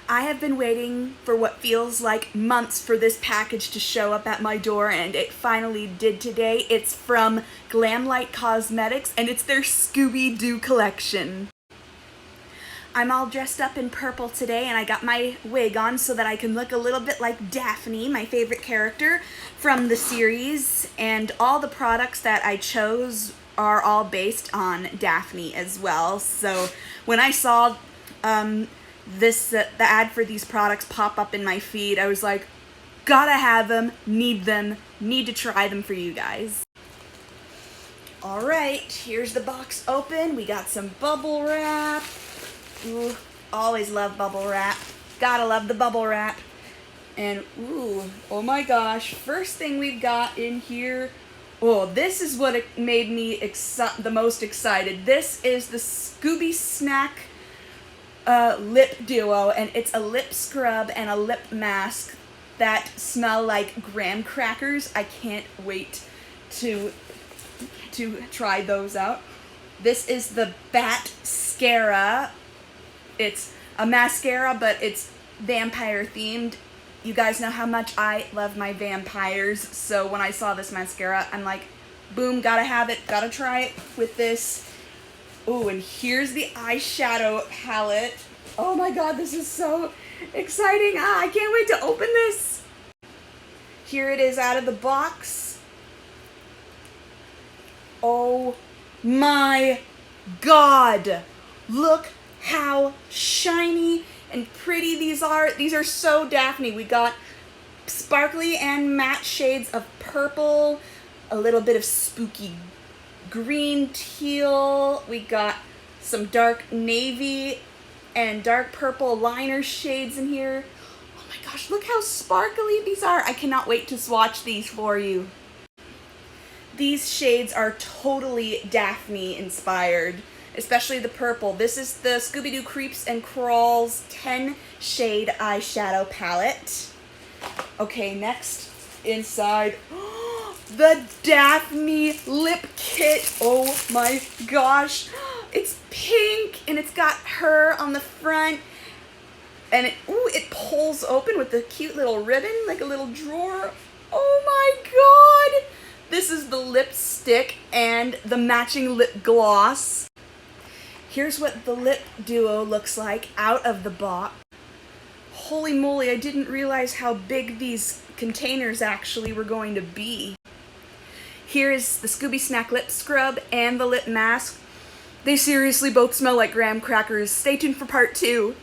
I have been waiting for what feels like months for this package to show up at my door, and it finally did today. It's from Glamlite Cosmetics, and it's their Scooby-Doo collection. I'm all dressed up in purple today, and I got my wig on so that I can look a little bit like Daphne, my favorite character from the series, and all the products that I chose are all based on Daphne as well. So when I saw the ad for these products pop up in my feed, I was like, gotta have them, need to try them for you guys. All right, here's the box open. We got some bubble wrap. Ooh, always love bubble wrap. Gotta love the bubble wrap. And ooh, oh my gosh, first thing we've got in here, oh, this is what made me the most excited. This is the Scooby Snack lip duo, and it's a lip scrub and a lip mask that smell like graham crackers. I can't wait to try those out. This is the Bat Scara. It's a mascara, but it's vampire themed. You guys know how much I love my vampires, so when I saw this mascara, I'm like, boom, gotta have it, gotta try it with this. Oh, and here's the eyeshadow palette. Oh my god, this is so exciting. I can't wait to open this. Here it is out of the box. Oh my god. Look how shiny and pretty these are. These are so Daphne. We got sparkly and matte shades of purple, a little bit of spooky green teal. We got some dark navy and dark purple liner shades in here. Oh my gosh, look how sparkly these are. I cannot wait to swatch these for you. These shades are totally Daphne inspired, especially the purple. This is the Scooby-Doo Creeps and Crawls 10 shade eyeshadow palette. Okay, next inside, the Daphne lip kit. Oh my gosh. It's pink and it's got her on the front, and it pulls open with a cute little ribbon, like a little drawer. Oh my god. This is the lipstick and the matching lip gloss. Here's what the lip duo looks like out of the box. Holy moly, I didn't realize how big these containers actually were going to be. Here's the Scooby Snack lip scrub and the lip mask. They seriously both smell like graham crackers. Stay tuned for part 2.